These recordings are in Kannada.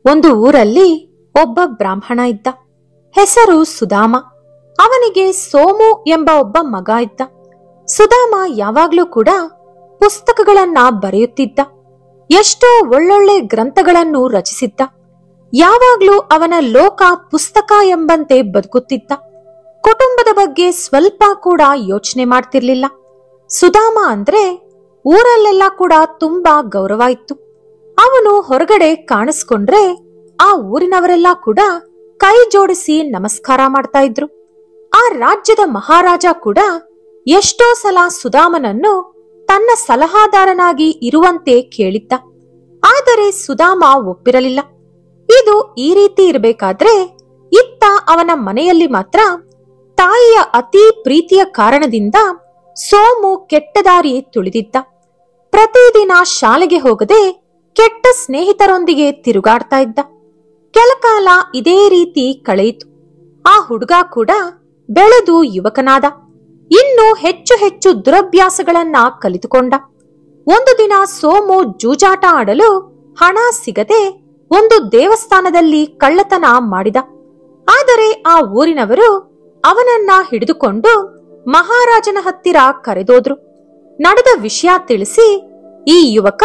ಒಂದು ಊರಲ್ಲಿ ಒಬ್ಬ ಬ್ರಾಹ್ಮಣ ಇದ್ದ. ಹೆಸರು ಸುಧಾಮ. ಅವನಿಗೆ ಸೋಮು ಎಂಬ ಒಬ್ಬ ಮಗ ಇದ್ದ. ಸುಧಾಮ ಯಾವಾಗ್ಲೂ ಕೂಡ ಪುಸ್ತಕಗಳನ್ನ ಬರೆಯುತ್ತಿದ್ದ. ಎಷ್ಟೋ ಒಳ್ಳೊಳ್ಳೆ ಗ್ರಂಥಗಳನ್ನು ರಚಿಸಿದ್ದ. ಯಾವಾಗ್ಲೂ ಅವನ ಲೋಕ ಪುಸ್ತಕ ಎಂಬಂತೆ ಬದುಕುತ್ತಿದ್ದ. ಕುಟುಂಬದ ಬಗ್ಗೆ ಸ್ವಲ್ಪ ಕೂಡ ಯೋಚನೆ ಮಾಡ್ತಿರ್ಲಿಲ್ಲ. ಸುಧಾಮ ಅಂದ್ರೆ ಊರಲ್ಲೆಲ್ಲ ಕೂಡ ತುಂಬಾ ಗೌರವ ಇತ್ತು. ಅವನು ಹೊರಗಡೆ ಕಾಣಿಸ್ಕೊಂಡ್ರೆ ಆ ಊರಿನವರೆಲ್ಲ ಕೂಡ ಕೈ ಜೋಡಿಸಿ ನಮಸ್ಕಾರ ಮಾಡ್ತಾ ಇದ್ರು. ಆ ರಾಜ್ಯದ ಮಹಾರಾಜ ಕೂಡ ಎಷ್ಟೋ ಸಲ ಸುಧಾಮನನ್ನು ತನ್ನ ಸಲಹಾದಾರನಾಗಿ ಇರುವಂತೆ ಕೇಳಿದ್ದ. ಆದರೆ ಸುಧಾಮ ಒಪ್ಪಿರಲಿಲ್ಲ. ಇದು ಈ ರೀತಿ ಇರಬೇಕಾದ್ರೆ ಇತ್ತ ಅವನ ಮನೆಯಲ್ಲಿ ಮಾತ್ರ ತಾಯಿಯ ಅತಿ ಪ್ರೀತಿಯ ಕಾರಣದಿಂದ ಸೋಮು ಕೆಟ್ಟ ದಾರಿ ತುಳಿದಿದ್ದ. ಪ್ರತಿದಿನ ಶಾಲೆಗೆ ಹೋಗದೆ ಕೆಟ್ಟ ಸ್ನೇಹಿತರೊಂದಿಗೆ ತಿರುಗಾಡ್ತಾ ಇದ್ದ. ಕೆಲಕಾಲ ಇದೇ ರೀತಿ ಕಳೆಯಿತು. ಆ ಹುಡುಗ ಕೂಡ ಬೆಳೆದು ಯುವಕನಾದ. ಇನ್ನು ಹೆಚ್ಚು ಹೆಚ್ಚು ದುರಭ್ಯಾಸಗಳನ್ನ ಕಲಿತುಕೊಂಡ. ಒಂದು ದಿನ ಸೋಮು ಜೂಜಾಟ ಆಡಲು ಹಣ ಸಿಗದೆ ಒಂದು ದೇವಸ್ಥಾನದಲ್ಲಿ ಕಳ್ಳತನ ಮಾಡಿದ. ಆದರೆ ಆ ಊರಿನವರು ಅವನನ್ನ ಹಿಡಿದುಕೊಂಡು ಮಹಾರಾಜನ ಹತ್ತಿರ ಕರೆದೋದ್ರು. ನಡೆದ ವಿಷಯ ತಿಳಿಸಿ ಈ ಯುವಕ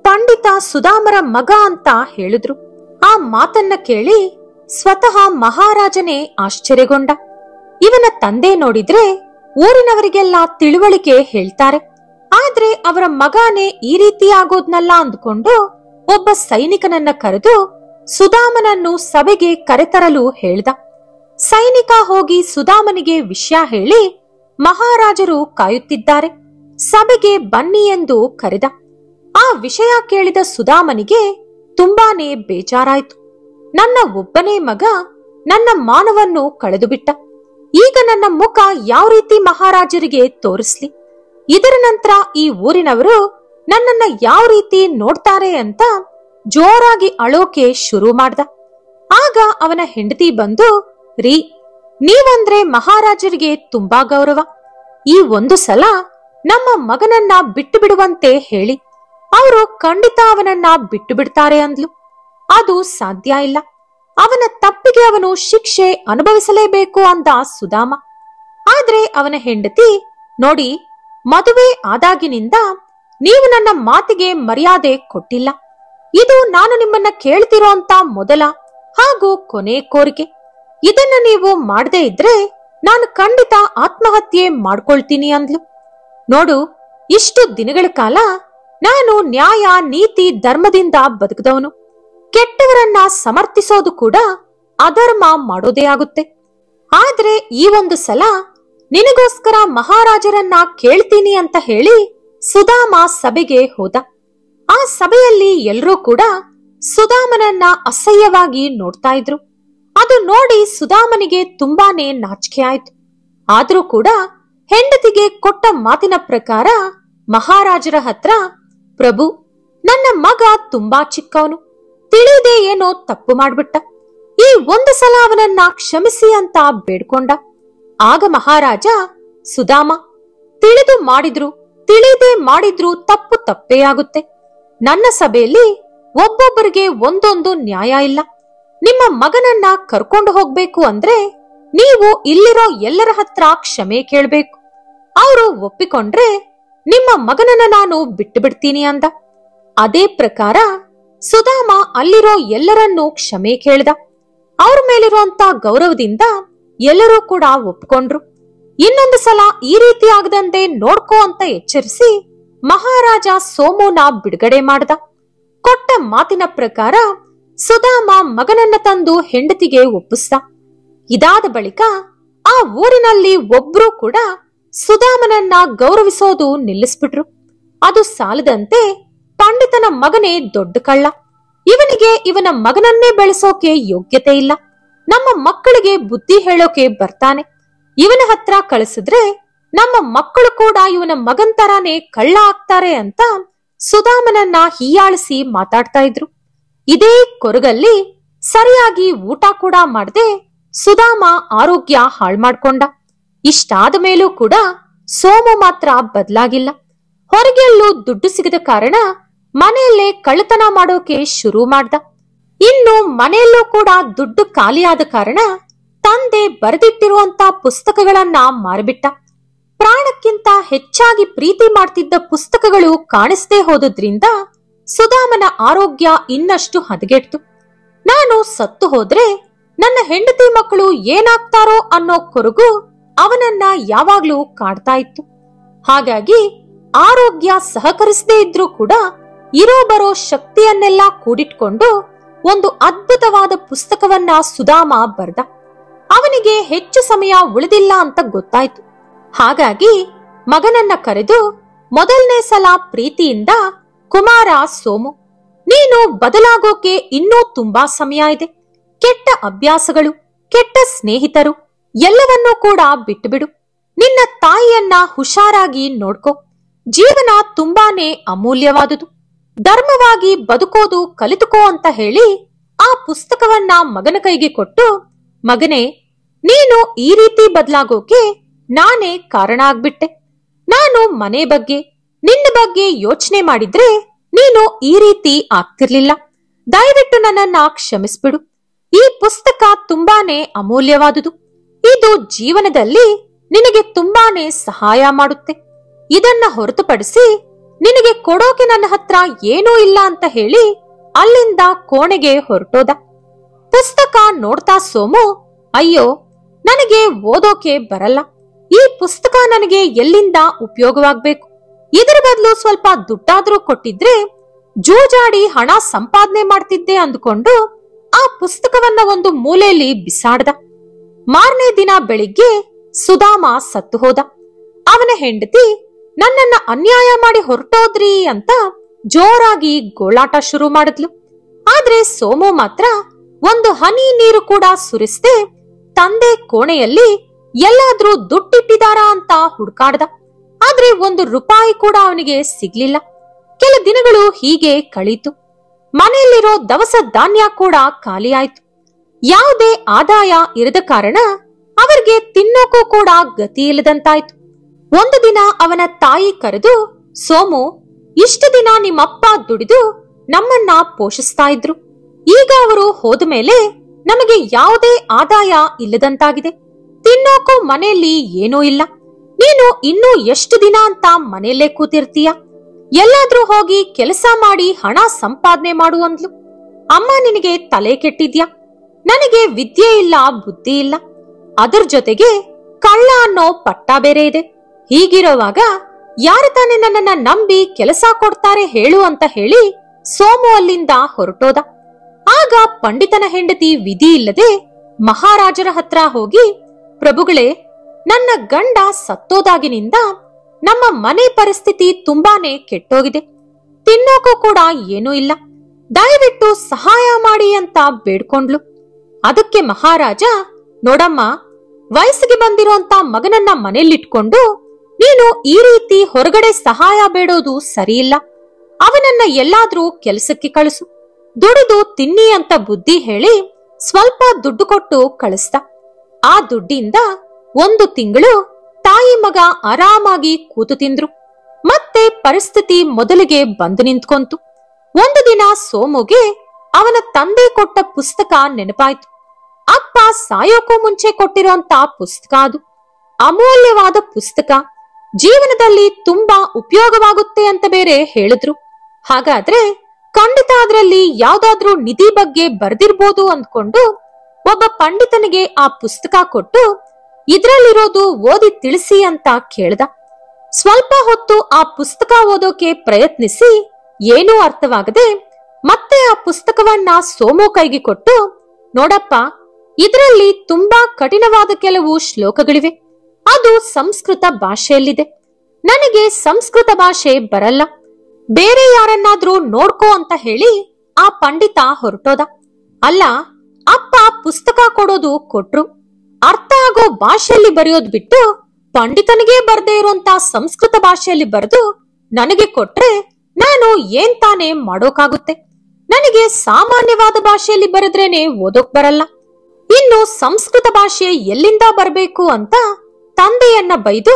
ಪಂಡಿತ ಸುಧಾಮರ ಮಗ ಅಂತ ಹೇಳಿದ್ರು. ಆ ಮಾತನ್ನ ಕೇಳಿ ಸ್ವತಃ ಮಹಾರಾಜನೇ ಆಶ್ಚರ್ಯಗೊಂಡ. ಇವನ ತಂದೆ ನೋಡಿದ್ರೆ ಊರಿನವರಿಗೆಲ್ಲ ತಿಳುವಳಿಕೆ ಹೇಳ್ತಾರೆ, ಆದ್ರೆ ಅವರ ಮಗನೇ ಈ ರೀತಿ ಆಗೋದ್ನಲ್ಲ ಅಂದುಕೊಂಡು ಒಬ್ಬ ಸೈನಿಕನನ್ನ ಕರೆದು ಸುಧಾಮನನ್ನು ಸಭೆಗೆ ಕರೆತರಲು ಹೇಳ್ದ. ಸೈನಿಕ ಹೋಗಿ ಸುಧಾಮನಿಗೆ ವಿಷಯ ಹೇಳಿ ಮಹಾರಾಜರು ಕಾಯುತ್ತಿದ್ದಾರೆ, ಸಭೆಗೆ ಬನ್ನಿ ಎಂದು ಕರೆದ. ಆ ವಿಷಯ ಕೇಳಿದ ಸುಧಾಮನಿಗೆ ತುಂಬಾನೇ ಬೇಜಾರಾಯ್ತು. ನನ್ನ ಒಬ್ಬನೇ ಮಗ ನನ್ನ ಮಾನವನ್ನು ಕಳೆದು ಬಿಟ್ಟ. ಈಗ ನನ್ನ ಮುಖ ಯಾವ ರೀತಿ ಮಹಾರಾಜರಿಗೆ ತೋರಿಸ್ಲಿ? ಇದರ ನಂತರ ಈ ಊರಿನವರು ನನ್ನನ್ನ ಯಾವ ರೀತಿ ನೋಡ್ತಾರೆ ಅಂತ ಜೋರಾಗಿ ಅಳೋಕೆ ಶುರು ಮಾಡ್ದ. ಆಗ ಅವನ ಹೆಂಡತಿ ಬಂದು, ರೀ, ನೀವಂದ್ರೆ ಮಹಾರಾಜರಿಗೆ ತುಂಬಾ ಗೌರವ. ಈ ಒಂದು ಸಲ ನಮ್ಮ ಮಗನನ್ನ ಬಿಟ್ಟು ಬಿಡುವಂತೆ ಹೇಳಿ, ಅವರು ಖಂಡಿತ ಅವನನ್ನ ಬಿಟ್ಟು ಬಿಡ್ತಾರೆ ಅಂದ್ಲು. ಅದು ಸಾಧ್ಯ ಇಲ್ಲ, ಅವನ ತಪ್ಪಿಗೆ ಅವನು ಶಿಕ್ಷೆ ಅನುಭವಿಸಲೇಬೇಕು ಅಂದ ಸುಧಾಮ. ಆದ್ರೆ ಅವನ ಹೆಂಡತಿ, ನೋಡಿ, ಮದುವೆ ಆದಾಗಿನಿಂದ ನೀವು ನನ್ನ ಮಾತಿಗೆ ಮರ್ಯಾದೆ ಕೊಟ್ಟಿಲ್ಲ. ಇದು ನಾನು ನಿಮ್ಮನ್ನ ಕೇಳ್ತಿರೋ ಅಂತ ಮೊದಲ ಹಾಗೂ ಕೊನೆ ಕೋರಿಕೆ. ಇದನ್ನ ನೀವು ಮಾಡದೇ ಇದ್ರೆ ನಾನು ಖಂಡಿತ ಆತ್ಮಹತ್ಯೆ ಮಾಡ್ಕೊಳ್ತೀನಿ ಅಂದ್ಲು. ನೋಡು, ಇಷ್ಟು ದಿನಗಳ ಕಾಲ ನಾನು ನ್ಯಾಯ ನೀತಿ ಧರ್ಮದಿಂದ ಬದುಕದವನು. ಕೆಟ್ಟವರನ್ನ ಸಮರ್ಥಿಸೋದು ಕೂಡ ಅಧರ್ಮ ಮಾಡೋದೇ ಆಗುತ್ತೆ. ಆದ್ರೆ ಈ ಒಂದು ಸಲ ನಿನಗೋಸ್ಕರ ಮಹಾರಾಜರನ್ನ ಕೇಳ್ತೀನಿ ಅಂತ ಹೇಳಿ ಸುಧಾಮ ಸಭೆಗೆ ಹೋದ. ಆ ಸಭೆಯಲ್ಲಿ ಎಲ್ರೂ ಕೂಡ ಸುಧಾಮನನ್ನ ಅಸಹ್ಯವಾಗಿ ನೋಡ್ತಾ ಇದ್ರು. ಅದು ನೋಡಿ ಸುಧಾಮನಿಗೆ ತುಂಬಾನೇ ನಾಚಿಕೆ ಆಯ್ತು. ಆದ್ರೂ ಕೂಡ ಹೆಂಡತಿಗೆ ಕೊಟ್ಟ ಮಾತಿನ ಪ್ರಕಾರ ಮಹಾರಾಜರ ಹತ್ರ, ಪ್ರಭು, ನನ್ನ ಮಗ ತುಂಬಾ ಚಿಕ್ಕವನು, ತಿಳಿದೇ ಏನೋ ತಪ್ಪು ಮಾಡ್ಬಿಟ್ಟ. ಈ ಒಂದು ಸಲ ಅವನನ್ನ ಕ್ಷಮಿಸಿ ಅಂತ ಬೇಡ್ಕೊಂಡ. ಆಗ ಮಹಾರಾಜ, ಸುಧಾಮ, ತಿಳಿದು ಮಾಡಿದ್ರು ತಿಳಿದೇ ಮಾಡಿದ್ರು ತಪ್ಪು ತಪ್ಪೇ ಆಗುತ್ತೆ. ನನ್ನ ಸಭೆಯಲ್ಲಿ ಒಬ್ಬೊಬ್ಬರಿಗೆ ಒಂದೊಂದು ನ್ಯಾಯ ಇಲ್ಲ. ನಿಮ್ಮ ಮಗನನ್ನ ಕರ್ಕೊಂಡು ಹೋಗ್ಬೇಕು ಅಂದ್ರೆ ನೀವು ಇಲ್ಲಿರೋ ಎಲ್ಲರ ಹತ್ರ ಕ್ಷಮೆ ಕೇಳ್ಬೇಕು. ಅವರು ಒಪ್ಪಿಕೊಂಡ್ರೆ ನಿಮ್ಮ ಮಗನನ್ನ ನಾನು ಬಿಟ್ಟು ಬಿಡ್ತೀನಿ ಅಂದ. ಅದೇ ಪ್ರಕಾರ ಸುಧಾಮ ಅಲ್ಲಿರೋ ಎಲ್ಲರನ್ನೂ ಕ್ಷಮೆ ಕೇಳ್ದ. ಅವ್ರ ಮೇಲಿರುವಂತ ಗೌರವದಿಂದ ಎಲ್ಲರೂ ಕೂಡ ಒಪ್ಕೊಂಡ್ರು. ಇನ್ನೊಂದು ಸಲ ಈ ರೀತಿ ಆಗದಂತೆ ನೋಡ್ಕೋ ಅಂತ ಎಚ್ಚರಿಸಿ ಮಹಾರಾಜ ಸೋಮುನ ಬಿಡುಗಡೆ ಮಾಡ್ದ. ಕೊಟ್ಟ ಮಾತಿನ ಪ್ರಕಾರ ಸುಧಾಮ ಮಗನನ್ನ ತಂದು ಹೆಂಡತಿಗೆ ಒಪ್ಪಿಸ್ದ. ಇದಾದ ಬಳಿಕ ಆ ಊರಿನಲ್ಲಿ ಒಬ್ರು ಕೂಡ ಸುಧಾಮನನ್ನ ಗೌರವಿಸೋದು ನಿಲ್ಲಿಸ್ಬಿಟ್ರು. ಅದು ಸಾಲದಂತೆ ಪಂಡಿತನ ಮಗನೇ ದೊಡ್ಡ ಕಳ್ಳ, ಇವನಿಗೆ ಇವನ ಮಗನನ್ನೇ ಬೆಳೆಸೋಕೆ ಯೋಗ್ಯತೆ ಇಲ್ಲ, ನಮ್ಮ ಮಕ್ಕಳಿಗೆ ಬುದ್ಧಿ ಹೇಳೋಕೆ ಬರ್ತಾನೆ, ಇವನ ಹತ್ರ ಕಳಿಸಿದ್ರೆ ನಮ್ಮ ಮಕ್ಕಳು ಕೂಡ ಇವನ ಮಗನ್ ತರಾನೇ ಕಳ್ಳ ಆಗ್ತಾರೆ ಅಂತ ಸುಧಾಮನನ್ನ ಹೀಯಾಳಿಸಿ ಮಾತಾಡ್ತಾ ಇದ್ರು. ಇದೇ ಕೊರಗಲ್ಲಿ ಸರಿಯಾಗಿ ಊಟ ಕೂಡ ಮಾಡದೆ ಸುಧಾಮ ಆರೋಗ್ಯ ಹಾಳು ಮಾಡ್ಕೊಂಡ. ಇಷ್ಟಾದ ಮೇಲೂ ಕೂಡ ಸೋಮು ಮಾತ್ರ ಬದಲಾಗಿಲ್ಲ. ಹೊರಗೆಲ್ಲೂ ದುಡ್ಡು ಸಿಗದ ಕಾರಣ ಮನೆಯಲ್ಲೇ ಕಳ್ಳತನ ಮಾಡೋಕೆ ಶುರು ಮಾಡ್ದ. ಇನ್ನು ಮನೆಯಲ್ಲೂ ಕೂಡ ದುಡ್ಡು ಖಾಲಿಯಾದ ಕಾರಣ ತಂದೆ ಬರೆದಿಟ್ಟಿರುವಂತ ಪುಸ್ತಕಗಳನ್ನ ಮಾರಿಬಿಟ್ಟ. ಪ್ರಾಣಕ್ಕಿಂತ ಹೆಚ್ಚಾಗಿ ಪ್ರೀತಿ ಮಾಡ್ತಿದ್ದ ಪುಸ್ತಕಗಳು ಕಾಣಿಸದೇ ಹೋದ್ರಿಂದ ಸುಧಾಮನ ಆರೋಗ್ಯ ಇನ್ನಷ್ಟು ಹದಗೆಡ್ತು. ನಾನು ಸತ್ತು ಹೋದ್ರೆ ನನ್ನ ಹೆಂಡತಿ ಮಕ್ಕಳು ಏನಾಗ್ತಾರೋ ಅನ್ನೋ ಕೊರಗು ಅವನನ್ನ ಯಾವಾಗ್ಲೂ ಕಾಡ್ತಾ ಇತ್ತು. ಹಾಗಾಗಿ ಆರೋಗ್ಯ ಸಹಕರಿಸದೇ ಇದ್ರೂ ಕೂಡ ಇರೋ ಬರೋ ಶಕ್ತಿಯನ್ನೆಲ್ಲ ಕೂಡಿಟ್ಕೊಂಡು ಒಂದು ಅದ್ಭುತವಾದ ಪುಸ್ತಕವನ್ನ ಸುಧಾಮ ಬರ್ದ. ಅವನಿಗೆ ಹೆಚ್ಚು ಸಮಯ ಉಳಿದಿಲ್ಲ ಅಂತ ಗೊತ್ತಾಯ್ತು. ಹಾಗಾಗಿ ಮಗನನ್ನ ಕರೆದು ಮೊದಲನೇ ಸಲ ಪ್ರೀತಿಯಿಂದ, ಕುಮಾರ ಸೋಮು, ನೀನು ಬದಲಾಗೋಕೆ ಇನ್ನೂ ತುಂಬಾ ಸಮಯ ಇದೆ. ಕೆಟ್ಟ ಅಭ್ಯಾಸಗಳು, ಕೆಟ್ಟ ಸ್ನೇಹಿತರು ಎಲ್ಲವನ್ನೂ ಕೂಡ ಬಿಟ್ಟುಬಿಡು. ನಿನ್ನ ತಾಯಿಯನ್ನ ಹುಷಾರಾಗಿ ನೋಡ್ಕೋ. ಜೀವನ ತುಂಬಾನೇ ಅಮೂಲ್ಯವಾದುದು. ಧರ್ಮವಾಗಿ ಬದುಕೋದು ಕಲಿತುಕೋ ಅಂತ ಹೇಳಿ ಆ ಪುಸ್ತಕವನ್ನ ಮಗನ ಕೈಗೆ ಕೊಟ್ಟು, ಮಗನೇ, ನೀನು ಈ ರೀತಿ ಬದಲಾಗೋಕೆ ನಾನೇ ಕಾರಣ ಆಗ್ಬಿಟ್ಟೆ. ನಾನು ಮನೆ ಬಗ್ಗೆ, ನಿನ್ನ ಬಗ್ಗೆ ಯೋಚನೆ ಮಾಡಿದ್ರೆ ನೀನು ಈ ರೀತಿ ಆಗ್ತಿರ್ಲಿಲ್ಲ. ದಯವಿಟ್ಟು ನನ್ನನ್ನ ಕ್ಷಮಿಸ್ಬಿಡು. ಈ ಪುಸ್ತಕ ತುಂಬಾನೇ ಅಮೂಲ್ಯವಾದುದು. ಇದು ಜೀವನದಲ್ಲಿ ನಿನಗೆ ತುಂಬಾನೇ ಸಹಾಯ ಮಾಡುತ್ತೆ. ಇದನ್ನ ಹೊರತುಪಡಿಸಿ ನಿನಗೆ ಕೊಡೋಕೆ ನನ್ನ ಹತ್ರ ಏನೂ ಇಲ್ಲ ಅಂತ ಹೇಳಿ ಅಲ್ಲಿಂದ ಕೋಣೆಗೆ ಹೊರಟೋದ. ಪುಸ್ತಕ ನೋಡ್ತಾ ಸೋಮು, ಅಯ್ಯೋ, ನನಗೆ ಓದೋಕೆ ಬರಲ್ಲ. ಈ ಪುಸ್ತಕ ನನಗೆ ಎಲ್ಲಿಂದ ಉಪಯೋಗವಾಗ್ಬೇಕು? ಇದರ ಬದಲು ಸ್ವಲ್ಪ ದುಡ್ಡಾದ್ರೂ ಕೊಟ್ಟಿದ್ರೆ ಜೂಜಾಡಿ ಹಣ ಸಂಪಾದನೆ ಮಾಡ್ತಿದ್ದೆ ಅಂದುಕೊಂಡು ಆ ಪುಸ್ತಕವನ್ನ ಒಂದು ಮೂಲೆಯಲ್ಲಿ ಬಿಸಾಡ್ದ. ಮಾರನೇ ದಿನ ಬೆಳಿಗ್ಗೆ ಸುಧಾಮ ಸತ್ತು ಹೋದ. ಅವನ ಹೆಂಡತಿ ನನ್ನನ್ನ ಅನ್ಯಾಯ ಮಾಡಿ ಹೊರಟೋದ್ರಿ ಅಂತ ಜೋರಾಗಿ ಗೋಳಾಟ ಶುರು ಮಾಡಿದ್ಲು. ಆದ್ರೆ ಸೋಮು ಮಾತ್ರ ಒಂದು ಹನಿ ನೀರು ಕೂಡ ಸುರಿಸದೆ ತಂದೆ ಕೋಣೆಯಲ್ಲಿ ಎಲ್ಲಾದ್ರೂ ದುಡ್ಡಿಟ್ಟಿದಾರಾ ಅಂತ ಹುಡುಕಾಡ್ದ. ಆದ್ರೆ ₹1 ಕೂಡ ಅವನಿಗೆ ಸಿಗ್ಲಿಲ್ಲ. ಕೆಲ ದಿನಗಳು ಹೀಗೆ ಕಳೀತು. ಮನೆಯಲ್ಲಿರೋ ದವಸ ಧಾನ್ಯ ಕೂಡ ಖಾಲಿ ಆಯ್ತು. ಯಾವುದೇ ಆದಾಯ ಇರದ ಕಾರಣ ಅವರಿಗೆ ತಿನ್ನೋಕೂ ಕೂಡ ಗತಿ ಇಲ್ಲದಂತಾಯ್ತು. ಒಂದು ದಿನ ಅವನ ತಾಯಿ ಕರೆದು, ಸೋಮು, ಇಷ್ಟು ದಿನ ನಿಮ್ಮಪ್ಪ ದುಡಿದು ನಮ್ಮನ್ನ ಪೋಷಿಸ್ತಾ ಇದ್ರು. ಈಗ ಅವರು ಹೋದ ಮೇಲೆ ನಮಗೆ ಯಾವುದೇ ಆದಾಯ ಇಲ್ಲದಂತಾಗಿದೆ. ತಿನ್ನೋಕೂ ಮನೆಯಲ್ಲಿ ಏನೂ ಇಲ್ಲ. ನೀನು ಇನ್ನೂ ಎಷ್ಟು ದಿನ ಅಂತ ಮನೆಯಲ್ಲೇ ಕೂತಿರ್ತೀಯ? ಎಲ್ಲಾದ್ರೂ ಹೋಗಿ ಕೆಲಸ ಮಾಡಿ ಹಣ ಸಂಪಾದನೆ ಮಾಡು ಅಂದ್ಲು. ಅಮ್ಮ, ನಿನಗೆ ತಲೆ ಕೆಟ್ಟಿದ್ಯಾ? ನನಗೆ ವಿದ್ಯೆ ಇಲ್ಲ, ಬುದ್ಧಿ ಇಲ್ಲ. ಅದರ ಜೊತೆಗೆ ಕಳ್ಳ ಅನ್ನೋ ಪಟ್ಟ ಬೇರೆ ಇದೆ. ಹೀಗಿರೋವಾಗ ಯಾರು ತಾನೇ ನನ್ನನ್ನ ನಂಬಿ ಕೆಲಸ ಕೊಡ್ತಾರೆ ಹೇಳು ಅಂತ ಹೇಳಿ ಸೋಮು ಅಲ್ಲಿಂದ ಹೊರಟೋದ. ಆಗ ಪಂಡಿತನ ಹೆಂಡತಿ ವಿಧಿ ಇಲ್ಲದೆ ಮಹಾರಾಜರ ಹತ್ರ ಹೋಗಿ, ಪ್ರಭುಗಳೇ, ನನ್ನ ಗಂಡ ಸತ್ತೋದಾಗಿನಿಂದ ನಮ್ಮ ಮನೆ ಪರಿಸ್ಥಿತಿ ತುಂಬಾನೇ ಕೆಟ್ಟೋಗಿದೆ. ತಿನ್ನೋಕೂ ಕೂಡ ಏನೂ ಇಲ್ಲ. ದಯವಿಟ್ಟು ಸಹಾಯ ಮಾಡಿ ಅಂತ ಬೇಡ್ಕೊಂಡ್ಲು. ಅದಕ್ಕೆ ಮಹಾರಾಜ, ನೋಡಮ್ಮ, ವಯಸ್ಸಿಗೆ ಬಂದಿರೋಂತ ಮಗನನ್ನ ಮನೆಯಲ್ಲಿಟ್ಕೊಂಡು ನೀನು ಈ ರೀತಿ ಹೊರಗಡೆ ಸಹಾಯ ಬೇಡೋದು ಸರಿಯಿಲ್ಲ. ಅವನನ್ನ ಎಲ್ಲಾದ್ರೂ ಕೆಲಸಕ್ಕೆ ಕಳಿಸು. ದುಡಿದು ತಿನ್ನಿ ಅಂತ ಬುದ್ಧಿ ಹೇಳಿ ಸ್ವಲ್ಪ ದುಡ್ಡು ಕೊಟ್ಟು ಕಳಿಸ್ದ. ಆ ದುಡ್ಡಿಂದ 1 ತಿಂಗಳು ತಾಯಿ ಮಗ ಆರಾಮಾಗಿ ಕೂತು ತಿಂದ್ರು. ಮತ್ತೆ ಪರಿಸ್ಥಿತಿ ಮೊದಲಿಗೆ ಬಂದು ನಿಂತ್ಕೊಂತು. ಒಂದು ದಿನ ಸೋಮುಗೆ ಅವನ ತಂದೆ ಕೊಟ್ಟ ಪುಸ್ತಕ ನೆನಪಾಯ್ತು. ಅಪ್ಪ ಸಾಯೋಕೂ ಮುಂಚೆ ಕೊಟ್ಟಿರೋಂತ ಪುಸ್ತಕ ಅದು. ಅಮೂಲ್ಯವಾದ ಪುಸ್ತಕ. ಜೀವನದಲ್ಲಿ ತುಂಬಾ ಉಪಯೋಗವಾಗುತ್ತೆ ಅಂತ ಬೇರೆ ಹೇಳಿದ್ರು. ಹಾಗಾದ್ರೆ ಖಂಡಿತ ಅದರಲ್ಲಿ ಯಾವ್ದಾದ್ರೂ ನಿಧಿ ಬಗ್ಗೆ ಬರ್ದಿರ್ಬೋದು ಅಂದ್ಕೊಂಡು ಒಬ್ಬ ಪಂಡಿತನಿಗೆ ಆ ಪುಸ್ತಕ ಕೊಟ್ಟು, ಇದ್ರಲ್ಲಿರೋದು ಓದಿ ತಿಳಿಸಿ ಅಂತ ಕೇಳ್ದ. ಸ್ವಲ್ಪ ಹೊತ್ತು ಆ ಪುಸ್ತಕ ಓದೋಕೆ ಪ್ರಯತ್ನಿಸಿ ಏನೂ ಅರ್ಥವಾಗದೆ ಮತ್ತೆ ಆ ಪುಸ್ತಕವನ್ನ ಸೋಮು ಕೈಗೆ ಕೊಟ್ಟು, ನೋಡಪ್ಪ, ಇದರಲ್ಲಿ ತುಂಬಾ ಕಠಿಣವಾದ ಕೆಲವು ಶ್ಲೋಕಗಳಿವೆ. ಅದು ಸಂಸ್ಕೃತ ಭಾಷೆಯಲ್ಲಿದೆ. ನನಗೆ ಸಂಸ್ಕೃತ ಭಾಷೆ ಬರಲ್ಲ. ಬೇರೆ ಯಾರನ್ನಾದ್ರೂ ನೋಡ್ಕೋ ಅಂತ ಹೇಳಿ ಆ ಪಂಡಿತ ಹೊರಟೋದ. ಅಲ್ಲ, ಅಪ್ಪ ಪುಸ್ತಕ ಕೊಡೋದು ಕೊಟ್ರು. ಅರ್ಥ ಆಗೋ ಭಾಷೆಯಲ್ಲಿ ಬರೆಯೋದ್ ಬಿಟ್ಟು ಪಂಡಿತನಿಗೆ ಬರ್ದೇ ಇರೋಂತ ಸಂಸ್ಕೃತ ಭಾಷೆಯಲ್ಲಿ ಬರೆದು ನನಗೆ ಕೊಟ್ರೆ ನಾನು ಏನ್ ತಾನೇ ಮಾಡೋಕಾಗುತ್ತೆ? ನನಗೆ ಸಾಮಾನ್ಯವಾದ ಭಾಷೆಯಲ್ಲಿ ಬರೆದ್ರೇನೆ ಓದೋಕ್ ಬರಲ್ಲ. ಇನ್ನು ಸಂಸ್ಕೃತ ಭಾಷೆ ಎಲ್ಲಿಂದ ಬರಬೇಕು ಅಂತ ತಂದೆಯನ್ನ ಬೈದು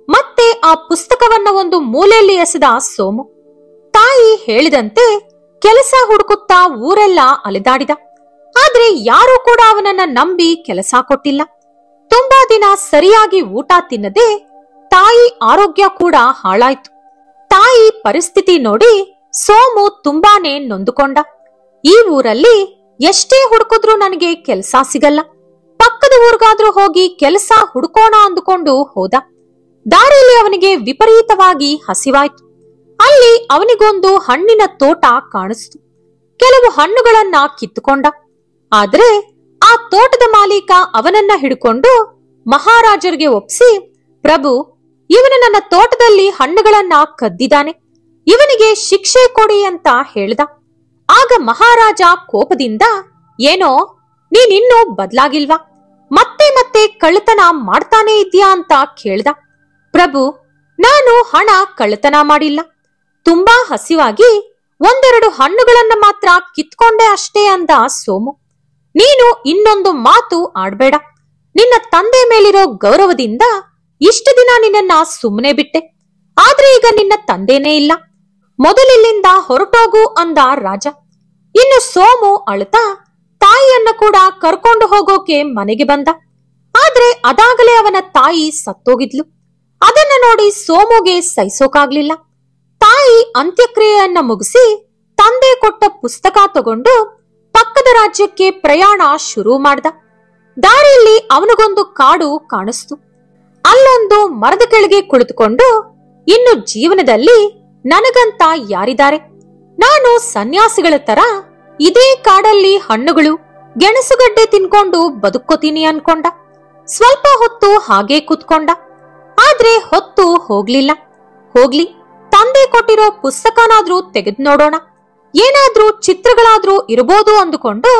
ಮತ್ತೆ ಆ ಪುಸ್ತಕವನ್ನ ಒಂದು ಮೂಲೆಯಲ್ಲಿ ಎಸೆದ ಸೋಮು. ತಾಯಿ ಹೇಳಿದಂತೆ ಕೆಲಸ ಹುಡುಕುತ್ತಾ ಊರೆಲ್ಲ ಅಲೆದಾಡಿದ. ಆದ್ರೆ ಯಾರೂ ಕೂಡ ಅವನನ್ನ ನಂಬಿ ಕೆಲಸ ಕೊಟ್ಟಿಲ್ಲ. ತುಂಬಾ ದಿನ ಸರಿಯಾಗಿ ಊಟ ತಿನ್ನದೆ ತಾಯಿ ಆರೋಗ್ಯ ಕೂಡ ಹಾಳಾಯ್ತು. ತಾಯಿ ಪರಿಸ್ಥಿತಿ ನೋಡಿ ಸೋಮು ತುಂಬಾನೇ ನೊಂದುಕೊಂಡ. ಈ ಊರಲ್ಲಿ ಎಷ್ಟೇ ಹುಡುಕಿದ್ರೂ ನನಗೆ ಕೆಲಸ ಸಿಗಲ್ಲ, ಪಕ್ಕದ ಊರ್ಗಾದ್ರೂ ಹೋಗಿ ಕೆಲಸ ಹುಡುಕೋಣ ಅಂದುಕೊಂಡು ಹೋದ. ದಾರಿಯಲ್ಲಿ ಅವನಿಗೆ ವಿಪರೀತವಾಗಿ ಹಸಿವಾಯ್ತು. ಅಲ್ಲಿ ಅವನಿಗೊಂದು ಹಣ್ಣಿನ ತೋಟ ಕಾಣಿಸ್ತು. ಕೆಲವು ಹಣ್ಣುಗಳನ್ನ ಕಿತ್ತುಕೊಂಡ. ಆದ್ರೆ ಆ ತೋಟದ ಮಾಲೀಕ ಅವನನ್ನ ಹಿಡ್ಕೊಂಡು ಮಹಾರಾಜರಿಗೆ ಒಪ್ಸಿ, ಪ್ರಭು, ಇವನು ನನ್ನ ತೋಟದಲ್ಲಿ ಹಣ್ಣುಗಳನ್ನ ಕದ್ದಿದ್ದಾನೆ, ಇವನಿಗೆ ಶಿಕ್ಷೆ ಕೊಡಿ ಅಂತ ಹೇಳ್ದ. ಆಗ ಮಹಾರಾಜ ಕೋಪದಿಂದ, ಏನೋ ನೀನಿನ್ನೂ ಬದ್ಲಾಗಿಲ್ವಾ, ಮತ್ತೆ ಮತ್ತೆ ಕಳ್ಳತನ ಮಾಡ್ತಾನೆ ಇದ್ಯಾ ಅಂತ ಕೇಳ್ದ. ಪ್ರಭು, ನಾನು ಹಣ ಕಳ್ಳತನ ಮಾಡಿಲ್ಲ, ತುಂಬಾ ಹಸಿವಾಗಿ ಒಂದೆರಡು ಹಣ್ಣುಗಳನ್ನ ಮಾತ್ರ ಕಿತ್ಕೊಂಡೆ ಅಷ್ಟೇ ಅಂದ ಸೋಮು. ನೀನು ಇನ್ನೊಂದು ಮಾತು ಆಡ್ಬೇಡ. ನಿನ್ನ ತಂದೆ ಮೇಲಿರೋ ಗೌರವದಿಂದ ಇಷ್ಟು ದಿನ ನಿನ್ನನ್ನ ಸುಮ್ಮನೆ ಬಿಟ್ಟೆ. ಆದ್ರೆ ಈಗ ನಿನ್ನ ತಂದೆನೇ ಇಲ್ಲ, ಮೊದಲಿಲ್ಲಿಂದ ಹೊರಟೋಗು ಅಂದ ರಾಜ. ಇನ್ನು ಸೋಮು ಅಳ್ತಾ ತಾಯಿಯನ್ನ ಕೂಡ ಕರ್ಕೊಂಡು ಹೋಗೋಕೆ ಮನೆಗೆ ಬಂದ. ಆದ್ರೆ ಅದಾಗಲೇ ಅವನ ತಾಯಿ ಸತ್ತೋಗಿದ್ಲು. ಅದನ್ನ ನೋಡಿ ಸೋಮುಗೆ ಸಹಿಸೋಕಾಗ್ಲಿಲ್ಲ. ತಾಯಿ ಅಂತ್ಯಕ್ರಿಯೆಯನ್ನ ಮುಗಿಸಿ ತಂದೆ ಕೊಟ್ಟ ಪುಸ್ತಕ ತಗೊಂಡು ಪಕ್ಕದ ರಾಜ್ಯಕ್ಕೆ ಪ್ರಯಾಣ ಶುರು ಮಾಡ್ದ. ದಾರಿಯಲ್ಲಿ ಅವನಿಗೊಂದು ಕಾಡು ಕಾಣಿಸ್ತು. ಅಲ್ಲೊಂದು ಮರದ ಕೆಳಗೆ ಕುಳಿತುಕೊಂಡು, ಇನ್ನು ಜೀವನದಲ್ಲಿ ನನಗಂತ ಯಾರಿದ್ದಾರೆ, ನಾನು ಸನ್ಯಾಸಿಗಳ ತರ ಇದೇ ಕಾಡಲ್ಲಿ ಹಣ್ಣುಗಳು ಗೆಣಸುಗಡ್ಡೆ ತಿನ್ಕೊಂಡು ಬದುಕೋತೀನಿ ಅನ್ಕೊಂಡ. ಸ್ವಲ್ಪ ಹೊತ್ತು ಹಾಗೆ ಕೂತ್ಕೊಂಡ. ಆದ್ರೆ ಹೊತ್ತು ಹೋಗ್ಲಿಲ್ಲ. ಹೋಗ್ಲಿ, ತಂದೆ ಕೊಟ್ಟಿರೋ ಪುಸ್ತಕನಾದ್ರೂ ತೆಗೆದು ನೋಡೋಣ, ಏನಾದ್ರೂ ಚಿತ್ರಗಳಾದ್ರೂ ಇರಬಹುದು ಅಂದುಕೊಂಡು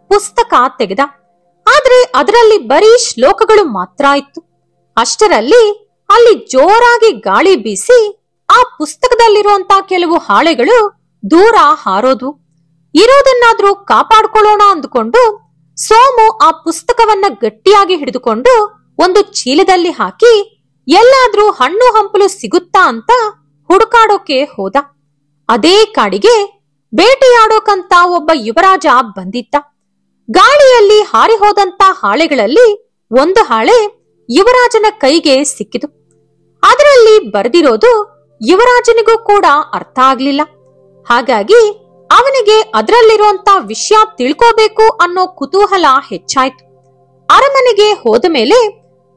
ಪುಸ್ತಕ ತೆಗೆದ. ಆದ್ರೆ ಅದರಲ್ಲಿ ಬರೀ ಶ್ಲೋಕಗಳು ಮಾತ್ರ ಇತ್ತು. ಅಷ್ಟರಲ್ಲಿ ಅಲ್ಲಿ ಜೋರಾಗಿ ಗಾಳಿ ಬೀಸಿ ಆ ಪುಸ್ತಕದಲ್ಲಿರುವಂತ ಕೆಲವು ಹಾಳೆಗಳು ದೂರ ಹಾರೋದು. ಇರೋದನ್ನಾದ್ರೂ ಕಾಪಾಡ್ಕೊಳ್ಳೋಣ ಅಂದುಕೊಂಡು ಸೋಮು ಆ ಪುಸ್ತಕವನ್ನ ಗಟ್ಟಿಯಾಗಿ ಹಿಡಿದುಕೊಂಡು ಒಂದು ಚೀಲದಲ್ಲಿ ಹಾಕಿ ಎಲ್ಲಾದ್ರೂ ಹಣ್ಣು ಹಂಪಲು ಸಿಗುತ್ತಾ ಅಂತ ಹುಡುಕಾಡೋಕೆ ಹೋದ. ಅದೇ ಕಾಡಿಗೆ ಬೇಟೆಯಾಡೋಕಂತ ಒಬ್ಬ ಯುವರಾಜ ಬಂದಿದ್ದ. ಗಾಳಿಯಲ್ಲಿ ಹಾರಿ ಹೋದಂತ ಹಾಳೆಗಳಲ್ಲಿ ಒಂದು ಹಾಳೆ ಯುವರಾಜನ ಕೈಗೆ ಸಿಕ್ಕಿತು. ಅದರಲ್ಲಿ ಬರೆದಿರೋದು ಯುವರಾಜನಿಗೂ ಕೂಡ ಅರ್ಥ ಆಗ್ಲಿಲ್ಲ. ಹಾಗಾಗಿ ಅವನಿಗೆ ಅದರಲ್ಲಿರುವಂತ ವಿಷಯ ತಿಳ್ಕೋಬೇಕು ಅನ್ನೋ ಕುತೂಹಲ ಹೆಚ್ಚಾಯ್ತು. ಅರಮನೆಗೆ ಹೋದ ಮೇಲೆ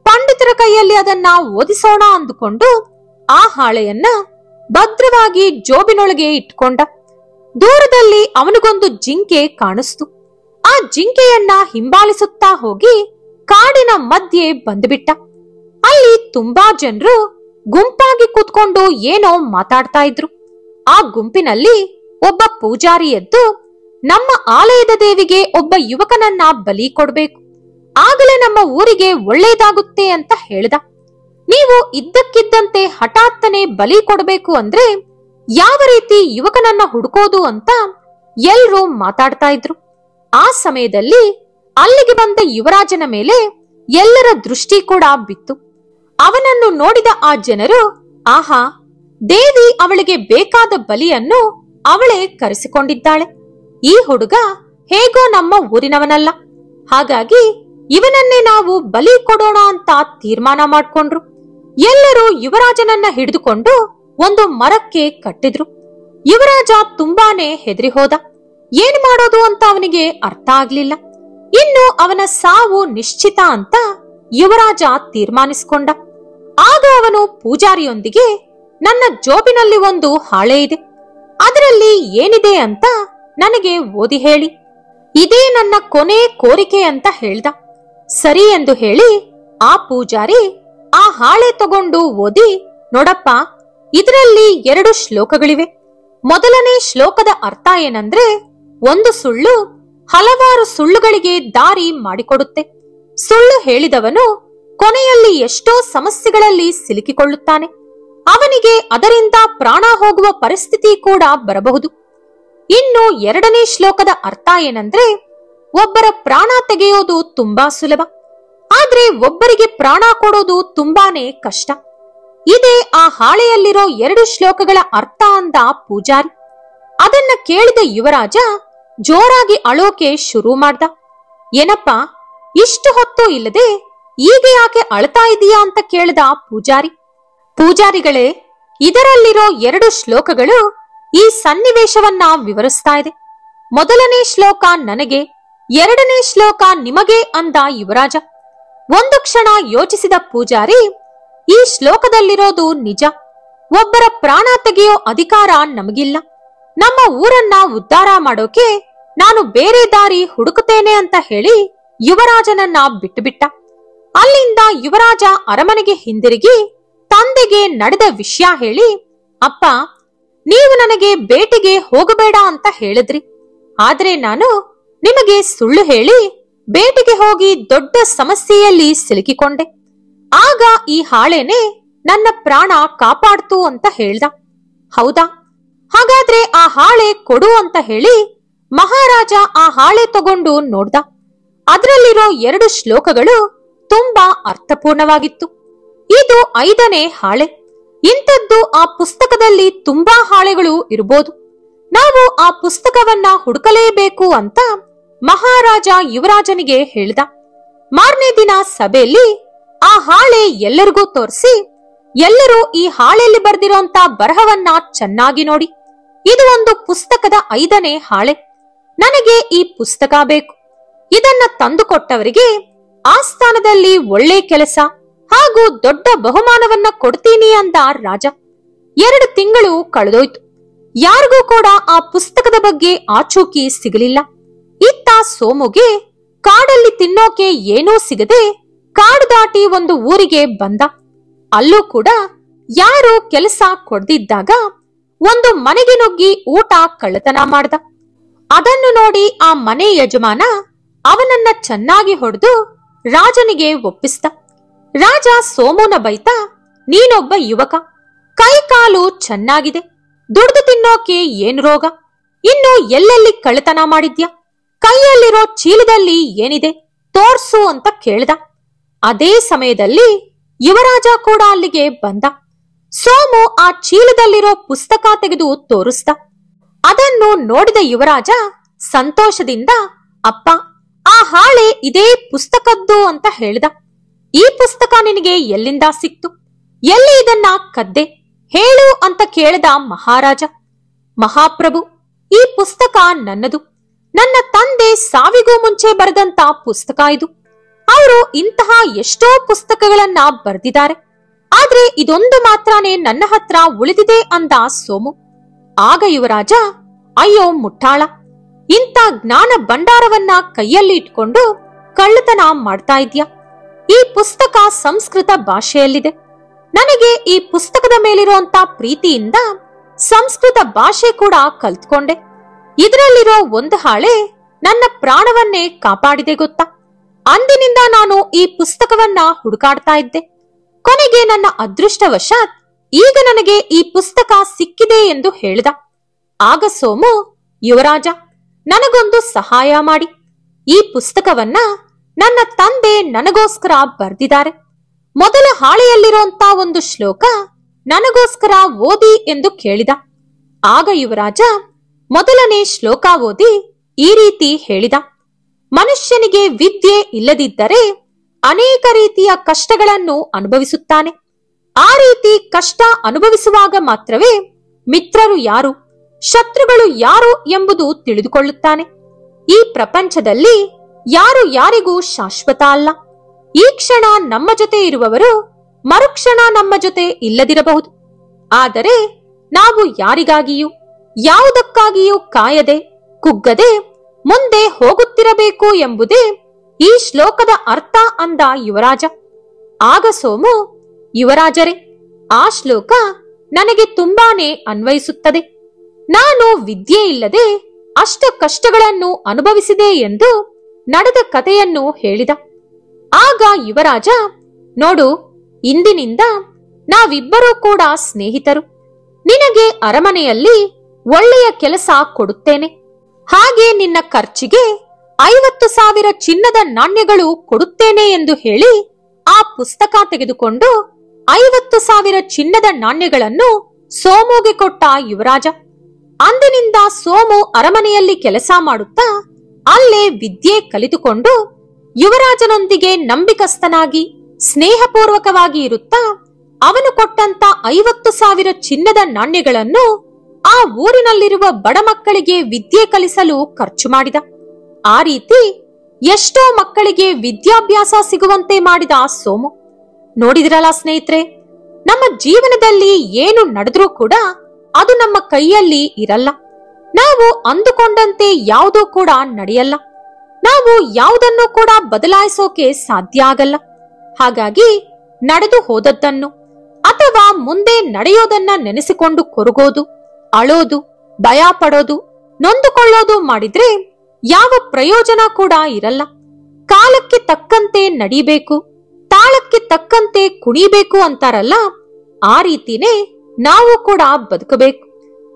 ಪಂಡಿತರ ಕೈಯಲ್ಲಿ ಅದನ್ನ ಓದಿಸೋಣ ಅಂದುಕೊಂಡು ಆ ಹಾಳೆಯನ್ನ ಭದ್ರವಾಗಿ ಜೋಬಿನೊಳಗೆ ಇಟ್ಕೊಂಡ. ದೂರದಲ್ಲಿ ಅವನಿಗೊಂದು ಜಿಂಕೆ ಕಾಣಿಸ್ತು. ಆ ಜಿಂಕೆಯನ್ನ ಹಿಂಬಾಲಿಸುತ್ತಾ ಹೋಗಿ ಕಾಡಿನ ಮಧ್ಯೆ ಬಂದುಬಿಟ್ಟ. ಅಲ್ಲಿ ತುಂಬಾ ಜನರು ಗುಂಪಾಗಿ ಕೂತ್ಕೊಂಡು ಏನೋ ಮಾತಾಡ್ತಾ ಇದ್ರು. ಆ ಗುಂಪಿನಲ್ಲಿ ಒಬ್ಬ ಪೂಜಾರಿ ಎದ್ದು, ನಮ್ಮ ಆಲಯದ ದೇವಿಗೆ ಒಬ್ಬ ಯುವಕನನ್ನ ಬಲಿ ಕೊಡ್ಬೇಕು, ಆಗಲೇ ನಮ್ಮ ಊರಿಗೆ ಒಳ್ಳೇದಾಗುತ್ತೆ ಅಂತ ಹೇಳ್ದ. ನೀವು ಇದ್ದಕ್ಕಿದ್ದಂತೆ ಹಠಾತ್ತನೆ ಬಲಿ ಕೊಡಬೇಕು ಅಂದ್ರೆ ಯಾವ ರೀತಿ ಯುವಕನನ್ನ ಹುಡುಕೋದು ಅಂತ ಎಲ್ರೂ ಮಾತಾಡ್ತಾ ಇದ್ರು. ಆ ಸಮಯದಲ್ಲಿ ಅಲ್ಲಿಗೆ ಬಂದ ಯುವರಾಜನ ಮೇಲೆ ಎಲ್ಲರ ದೃಷ್ಟಿ ಕೂಡ ಬಿತ್ತು. ಅವನನ್ನು ನೋಡಿದ ಆ ಜನರು, ಆಹಾ, ದೇವಿ ಅವಳಿಗೆ ಬೇಕಾದ ಬಲಿಯನ್ನು ಅವಳೇ ಕರೆಸಿಕೊಂಡಿದ್ದಾಳೆ. ಈ ಹುಡುಗ ಹೇಗೋ ನಮ್ಮ ಊರಿನವನಲ್ಲ, ಹಾಗಾಗಿ ಇವನನ್ನೇ ನಾವು ಬಲಿ ಕೊಡೋಣ ಅಂತ ತೀರ್ಮಾನ ಮಾಡ್ಕೊಂಡ್ರು. ಎಲ್ಲರೂ ಯುವರಾಜನನ್ನ ಹಿಡಿದುಕೊಂಡು ಒಂದು ಮರಕ್ಕೆ ಕಟ್ಟಿದ್ರು. ಯುವರಾಜ ತುಂಬಾನೇ ಹೆದರಿ ಹೋದ. ಏನ್ ಮಾಡೋದು ಅಂತ ಅವನಿಗೆ ಅರ್ಥ ಆಗ್ಲಿಲ್ಲ. ಇನ್ನು ಅವನ ಸಾವು ನಿಶ್ಚಿತ ಅಂತ ಯುವರಾಜ ತೀರ್ಮಾನಿಸಿಕೊಂಡ. ಆಗ ಅವನು ಪೂಜಾರಿಯೊಂದಿಗೆ, ನನ್ನ ಜೋಬಿನಲ್ಲಿ ಒಂದು ಹಾಳೆ ಇದೆ, ಅದರಲ್ಲಿ ಏನಿದೆ ಅಂತ ನನಗೆ ಓದಿ ಹೇಳಿ, ಇದೇ ನನ್ನ ಕೊನೆ ಕೋರಿಕೆ ಅಂತ ಹೇಳ್ದ. ಸರಿ ಎಂದು ಹೇಳಿ ಆ ಪೂಜಾರಿ ಆ ಹಾಳೆ ತಗೊಂಡು ಓದಿ, ನೋಡಪ್ಪ, ಇದರಲ್ಲಿ 2 ಶ್ಲೋಕಗಳಿವೆ. ಮೊದಲನೇ ಶ್ಲೋಕದ ಅರ್ಥ ಏನಂದ್ರೆ, ಒಂದು ಸುಳ್ಳು ಹಲವಾರು ಸುಳ್ಳುಗಳಿಗೆ ದಾರಿ ಮಾಡಿಕೊಡುತ್ತೆ. ಸುಳ್ಳು ಹೇಳಿದವನು ಕೊನೆಯಲ್ಲಿ ಎಷ್ಟೋ ಸಮಸ್ಯೆಗಳಲ್ಲಿ ಸಿಲುಕಿಕೊಳ್ಳುತ್ತಾನೆ. ಅವನಿಗೆ ಅದರಿಂದ ಪ್ರಾಣ ಹೋಗುವ ಪರಿಸ್ಥಿತಿ ಕೂಡ ಬರಬಹುದು. ಇನ್ನು 2ನೇ ಶ್ಲೋಕದ ಅರ್ಥ ಏನಂದ್ರೆ, ಒಬ್ಬರ ಪ್ರಾಣ ತೆಗೆಯೋದು ತುಂಬಾ ಸುಲಭ, ಆದ್ರೆ ಒಬ್ಬರಿಗೆ ಪ್ರಾಣ ಕೊಡೋದು ತುಂಬಾನೇ ಕಷ್ಟ. ಇದೇ ಆ ಹಾಳೆಯಲ್ಲಿರೋ 2 ಶ್ಲೋಕಗಳ ಅರ್ಥ ಅಂದ ಪೂಜಾರಿ. ಅದನ್ನ ಕೇಳಿದ ಯುವರಾಜ ಜೋರಾಗಿ ಅಳೋಕೆ ಶುರು ಮಾಡ್ದ. ಏನಪ್ಪ, ಇಷ್ಟು ಹೊತ್ತು ಇಲ್ಲದೆ ಈಗ ಯಾಕೆ ಅಳ್ತಾ ಇದೀಯಾ ಅಂತ ಕೇಳಿದ ಪೂಜಾರಿ. ಪೂಜಾರಿಗಳೇ, ಇದರಲ್ಲಿರೋ 2 ಶ್ಲೋಕಗಳು ಈ ಸನ್ನಿವೇಶವನ್ನ ವಿವರಿಸ್ತಾ ಇದೆ. ಮೊದಲನೇ ಶ್ಲೋಕ ನನಗೆ, 2ನೇ ಶ್ಲೋಕ ನಿಮಗೆ ಅಂದ ಯುವರಾಜ. ಒಂದು ಕ್ಷಣ ಯೋಚಿಸಿದ ಪೂಜಾರಿ, ಈ ಶ್ಲೋಕದಲ್ಲಿರೋದು ನಿಜ. ಒಬ್ಬರ ಪ್ರಾಣ ತೆಗೆಯೋ ಅಧಿಕಾರ ನಮಗಿಲ್ಲ. ನಮ್ಮ ಊರನ್ನ ಉದ್ಧಾರ ಮಾಡೋಕೆ ನಾನು ಬೇರೆ ದಾರಿ ಹುಡುಕುತ್ತೇನೆ ಅಂತ ಹೇಳಿ ಯುವರಾಜನನ್ನ ಬಿಟ್ಟುಬಿಟ್ಟ. ಅಲ್ಲಿಂದ ಯುವರಾಜ ಅರಮನೆಗೆ ಹಿಂದಿರುಗಿ ತಂದೆಗೆ ನಡೆದ ವಿಷಯ ಹೇಳಿ, ಅಪ್ಪ, ನೀವು ನನಗೆ ಬೇಟೆಗೆ ಹೋಗಬೇಡ ಅಂತ ಹೇಳಿದ್ರಿ. ಆದ್ರೆ ನಾನು ನಿಮಗೆ ಸುಳ್ಳು ಹೇಳಿ ಬೇಟೆಗೆ ಹೋಗಿ ದೊಡ್ಡ ಸಮಸ್ಯೆಯಲ್ಲಿ ಸಿಲುಕಿಕೊಂಡೆ. ಆಗ ಈ ಹಾಳೆನೆ ನನ್ನ ಪ್ರಾಣ ಕಾಪಾಡ್ತು ಅಂತ ಹೇಳ್ದ. ಹೌದಾ? ಹಾಗಾದ್ರೆ ಆ ಹಾಳೆ ಕೊಡು ಅಂತ ಹೇಳಿ ಮಹಾರಾಜ ಆ ಹಾಳೆ ತಗೊಂಡು ನೋಡ್ದ. ಅದರಲ್ಲಿರೋ 2 ಶ್ಲೋಕಗಳು ತುಂಬಾ ಅರ್ಥಪೂರ್ಣವಾಗಿತ್ತು. ಇದು 5ನೇ ಹಾಳೆ. ಇಂಥದ್ದು ಆ ಪುಸ್ತಕದಲ್ಲಿ ತುಂಬಾ ಹಾಳೆಗಳು ಇರಬಹುದು. ನಾವು ಆ ಪುಸ್ತಕವನ್ನ ಹುಡುಕಲೇಬೇಕು ಅಂತ ಮಹಾರಾಜ ಯುವರಾಜನಿಗೆ ಹೇಳ್ದ. ಮಾರನೇ ದಿನ ಸಭೆಯಲ್ಲಿ ಆ ಹಾಳೆ ಎಲ್ಲರಿಗೂ ತೋರಿಸಿ, ಎಲ್ಲರೂ ಈ ಹಾಳೆಯಲ್ಲಿ ಬರ್ದಿರೋಂತ ಬರಹವನ್ನ ಚೆನ್ನಾಗಿ ನೋಡಿ. ಇದು ಒಂದು ಪುಸ್ತಕದ 5ನೇ ಹಾಳೆ. ನನಗೆ ಈ ಪುಸ್ತಕ ಬೇಕು. ಇದನ್ನ ತಂದುಕೊಟ್ಟವರಿಗೆ ಆಸ್ಥಾನದಲ್ಲಿ ಒಳ್ಳೆ ಕೆಲಸ ಹಾಗೂ ದೊಡ್ಡ ಬಹುಮಾನವನ್ನ ಕೊಡ್ತೀನಿ ಅಂದ ರಾಜ. 2 ತಿಂಗಳು ಕಳೆದೋಯ್ತು. ಯಾರಿಗೂ ಕೂಡ ಆ ಪುಸ್ತಕದ ಬಗ್ಗೆ ಆಚೂಕಿ ಸಿಗಲಿಲ್ಲ. ಇತ್ತ ಸೋಮುಗೆ ಕಾಡಲ್ಲಿ ತಿನ್ನೋಕೆ ಏನೂ ಸಿಗದೆ ಕಾಡು ದಾಟಿ ಒಂದು ಊರಿಗೆ ಬಂದ. ಅಲ್ಲೂ ಕೂಡ ಯಾರು ಕೆಲಸ ಕೊಡ್ದಿದ್ದಾಗ ಒಂದು ಮನೆಗೆ ನುಗ್ಗಿ ಊಟ ಕಳ್ಳತನ ಮಾಡ್ದ. ಅದನ್ನು ನೋಡಿ ಆ ಮನೆ ಯಜಮಾನ ಅವನನ್ನ ಚೆನ್ನಾಗಿ ಹೊಡೆದು ರಾಜನಿಗೆ ಒಪ್ಪಿಸ್ದ. ರಾಜ ಸೋಮುನ ಬೈತಾ, ನೀನೊಬ್ಬ ಯುವಕ, ಕೈ ಕಾಲು ಚೆನ್ನಾಗಿದೆ, ದುಡ್ದು ತಿನ್ನೋಕೆ ಏನು ರೋಗ? ಇನ್ನು ಎಲ್ಲೆಲ್ಲಿ ಕಳ್ಳತನ ಮಾಡಿದ್ಯಾ? ಕೈಯಲ್ಲಿರೋ ಚೀಲದಲ್ಲಿ ಏನಿದೆ ತೋರ್ಸು ಅಂತ ಕೇಳ್ದ. ಅದೇ ಸಮಯದಲ್ಲಿ ಯುವರಾಜ ಕೂಡ ಅಲ್ಲಿಗೆ ಬಂದ. ಸೋಮು ಆ ಚೀಲದಲ್ಲಿರೋ ಪುಸ್ತಕ ತೆಗೆದು ತೋರಿಸ್ದ. ಅದನ್ನು ನೋಡಿದ ಯುವರಾಜ ಸಂತೋಷದಿಂದ, ಅಪ್ಪ, ಆ ಹಾಳೆ ಇದೇ ಪುಸ್ತಕದ್ದು ಅಂತ ಹೇಳ್ದ. ಈ ಪುಸ್ತಕ ನಿನಗೆ ಎಲ್ಲಿಂದ ಸಿಕ್ತು? ಎಲ್ಲಿ ಇದನ್ನ ಕದ್ದೆ? ಹೇಳು ಅಂತ ಕೇಳಿದ ಮಹಾರಾಜ. ಮಹಾಪ್ರಭು, ಈ ಪುಸ್ತಕ ನನ್ನದು. ನನ್ನ ತಂದೆ ಸಾವಿಗೂ ಮುಂಚೆ ಬರೆದಂತ ಪುಸ್ತಕ ಇದು. ಅವರು ಇಂತಹ ಎಷ್ಟೋ ಪುಸ್ತಕಗಳನ್ನ ಬರೆದಿದ್ದಾರೆ. ಆದ್ರೆ ಇದೊಂದು ಮಾತ್ರನೇ ನನ್ನ ಹತ್ರ ಉಳಿದಿದೆ ಅಂದ ಸೋಮು. ಆಗ ಯುವರಾಜ, ಅಯ್ಯೋ ಮುಟ್ಟಾಳ, ಇಂಥ ಜ್ಞಾನ ಭಂಡಾರವನ್ನ ಕೈಯಲ್ಲಿ ಇಟ್ಕೊಂಡು ಕಳ್ಳತನ ಮಾಡ್ತಾ ಇದ್ಯಾ? ಈ ಪುಸ್ತಕ ಸಂಸ್ಕೃತ ಭಾಷೆಯಲ್ಲಿದೆ. ನನಗೆ ಈ ಪುಸ್ತಕದ ಮೇಲಿರುವಂತ ಪ್ರೀತಿಯಿಂದ ಸಂಸ್ಕೃತ ಭಾಷೆ ಕೂಡ ಕಲ್ತ್ಕೊಂಡೆ. ಇದರಲ್ಲಿರೋ ಒಂದು ಹಾಳೆ ನನ್ನ ಪ್ರಾಣವನ್ನೇ ಕಾಪಾಡಿದೆ ಗೊತ್ತಾ? ಅಂದಿನಿಂದ ನಾನು ಈ ಪುಸ್ತಕವನ್ನ ಹುಡುಕಾಡ್ತಾ ಇದ್ದೆ. ಕೊನೆಗೆ ನನ್ನ ಅದೃಷ್ಟವಶಾತ್ ಈಗ ನನಗೆ ಈ ಪುಸ್ತಕ ಸಿಕ್ಕಿದೆ ಎಂದು ಹೇಳಿದ. ಆಗ ಸೋಮು, ಯುವರಾಜ, ನನಗೊಂದು ಸಹಾಯ ಮಾಡಿ. ಈ ಪುಸ್ತಕವನ್ನ ನನ್ನ ತಂದೆ ನನಗೋಸ್ಕರ ಬರ್ದಿದ್ದಾರೆ. ಮೊದಲ ಹಾಳೆಯಲ್ಲಿರುವಂತ ಒಂದು ಶ್ಲೋಕ ನನಗೋಸ್ಕರ ಓದಿ ಎಂದು ಕೇಳಿದ. ಆಗ ಯುವರಾಜ ಮೊದಲನೇ ಶ್ಲೋಕ ಓದಿ ಈ ರೀತಿ ಹೇಳಿದ. ಮನುಷ್ಯನಿಗೆ ವಿದ್ಯೆ ಇಲ್ಲದಿದ್ದರೆ ಅನೇಕ ರೀತಿಯ ಕಷ್ಟಗಳನ್ನು ಅನುಭವಿಸುತ್ತಾನೆ. ಆ ರೀತಿ ಕಷ್ಟ ಅನುಭವಿಸುವಾಗ ಮಾತ್ರವೇ ಮಿತ್ರರು ಯಾರು, ಶತ್ರುಗಳು ಯಾರು ಎಂಬುದು ತಿಳಿದುಕೊಳ್ಳುತ್ತಾನೆ. ಈ ಪ್ರಪಂಚದಲ್ಲಿ ಯಾರು ಯಾರಿಗೂ ಶಾಶ್ವತ ಅಲ್ಲ. ಈ ಕ್ಷಣ ನಮ್ಮ ಜೊತೆ ಇರುವವರು ಮರುಕ್ಷಣ ನಮ್ಮ ಜೊತೆ ಇಲ್ಲದಿರಬಹುದು. ಆದರೆ ನಾವು ಯಾರಿಗಾಗಿಯೂ ಯಾವುದಕ್ಕಾಗಿಯೂ ಕಾಯದೆ ಕುಗ್ಗದೆ ಮುಂದೆ ಹೋಗುತ್ತಿರಬೇಕು ಎಂಬುದೇ ಈ ಶ್ಲೋಕದ ಅರ್ಥ ಅಂದ ಯುವರಾಜ. ಆಗ ಸೋಮು, ಯುವರಾಜರೇ, ಆ ಶ್ಲೋಕ ನನಗೆ ತುಂಬಾನೇ ಅನ್ವಯಿಸುತ್ತದೆ. ನಾನು ವಿದ್ಯೆ ಇಲ್ಲದೆ ಅಷ್ಟ ಕಷ್ಟಗಳನ್ನು ಅನುಭವಿಸಿದೆ ಎಂದು ನಡೆದ ಕಥೆಯನ್ನು ಹೇಳಿದ. ಆಗ ಯುವರಾಜ, ನೋಡು, ಇಂದಿನಿಂದ ನಾವಿಬ್ಬರೂ ಕೂಡ ಸ್ನೇಹಿತರು. ನಿನಗೆ ಅರಮನೆಯಲ್ಲಿ ಒಳ್ಳೆಯ ಕೆಲಸ ಕೊಡುತ್ತೇನೆ. ಹಾಗೆ ನಿನ್ನ ಖರ್ಚಿಗೆ 50,000 ಚಿನ್ನದ ನಾಣ್ಯಗಳು ಕೊಡುತ್ತೇನೆ ಎಂದು ಹೇಳಿ ಆ ಪುಸ್ತಕ ತೆಗೆದುಕೊಂಡು 50,000 ಚಿನ್ನದ ನಾಣ್ಯಗಳನ್ನು ಸೋಮುಗೆ ಕೊಟ್ಟ ಯುವರಾಜ. ಅಂದಿನಿಂದ ಸೋಮು ಅರಮನೆಯಲ್ಲಿ ಕೆಲಸ ಮಾಡುತ್ತಾ ಅಲ್ಲೇ ವಿದ್ಯೆ ಕಲಿತುಕೊಂಡು ಯುವರಾಜನೊಂದಿಗೆ ನಂಬಿಕಸ್ಥನಾಗಿ ಸ್ನೇಹಪೂರ್ವಕವಾಗಿ ಇರುತ್ತಾ ಅವನು ಕೊಟ್ಟಂತ 50,000 ಚಿನ್ನದ ನಾಣ್ಯಗಳನ್ನು ಆ ಊರಿನಲ್ಲಿರುವ ಬಡ ಮಕ್ಕಳಿಗೆ ವಿದ್ಯೆ ಕಲಿಸಲು ಖರ್ಚು ಮಾಡಿದ. ಆ ರೀತಿ ಎಷ್ಟೋ ಮಕ್ಕಳಿಗೆ ವಿದ್ಯಾಭ್ಯಾಸ ಸಿಗುವಂತೆ ಮಾಡಿದ ಸೋಮು. ನೋಡಿದ್ರಲ್ಲ ಸ್ನೇಹಿತರೆ, ನಮ್ಮ ಜೀವನದಲ್ಲಿ ಏನು ನಡೆದ್ರೂ ಕೂಡ ಅದು ನಮ್ಮ ಕೈಯಲ್ಲಿ ಇರಲ್ಲ. ನಾವು ಅಂದುಕೊಂಡಂತೆ ಯಾವುದೂ ಕೂಡ ನಡೆಯಲ್ಲ. ನಾವು ಯಾವುದನ್ನು ಕೂಡ ಬದಲಾಯಿಸೋಕೆ ಸಾಧ್ಯ ಆಗಲ್ಲ. ಹಾಗಾಗಿ ನಡೆದು ಹೋದದ್ದನ್ನು ಅಥವಾ ಮುಂದೆ ನಡೆಯೋದನ್ನ ನೆನೆಸಿಕೊಂಡು ಕೊರಗೋದು, ಅಳೋದು, ಭಯ ಪಡೋದು, ನೊಂದುಕೊಳ್ಳೋದು ಮಾಡಿದ್ರೆ ಯಾವ ಪ್ರಯೋಜನ ಕೂಡ ಇರಲ್ಲ. ಕಾಲಕ್ಕೆ ತಕ್ಕಂತೆ ನಡಿಬೇಕು, ತಾಳಕ್ಕೆ ತಕ್ಕಂತೆ ಕುಣಿಬೇಕು ಅಂತಾರಲ್ಲ, ಆ ರೀತಿನೇ ನಾವು ಕೂಡ ಬದುಕಬೇಕು.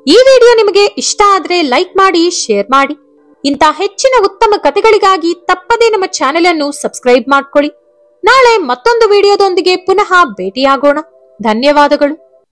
ಈ ವಿಡಿಯೋ ನಿಮಗೆ ಇಷ್ಟ ಆದ್ರೆ ಲೈಕ್ ಮಾಡಿ, ಶೇರ್ ಮಾಡಿ. ಇಂಥ ಹೆಚ್ಚಿನ ಉತ್ತಮ ಕಥೆಗಳಿಗಾಗಿ ತಪ್ಪದೇ ನಮ್ಮ ಚಾನೆಲ್ ಅನ್ನು ಸಬ್ಸ್ಕ್ರೈಬ್ ಮಾಡ್ಕೊಳ್ಳಿ. ನಾಳೆ ಮತ್ತೊಂದು ವಿಡಿಯೋದೊಂದಿಗೆ ಪುನಃ ಭೇಟಿಯಾಗೋಣ. ಧನ್ಯವಾದಗಳು.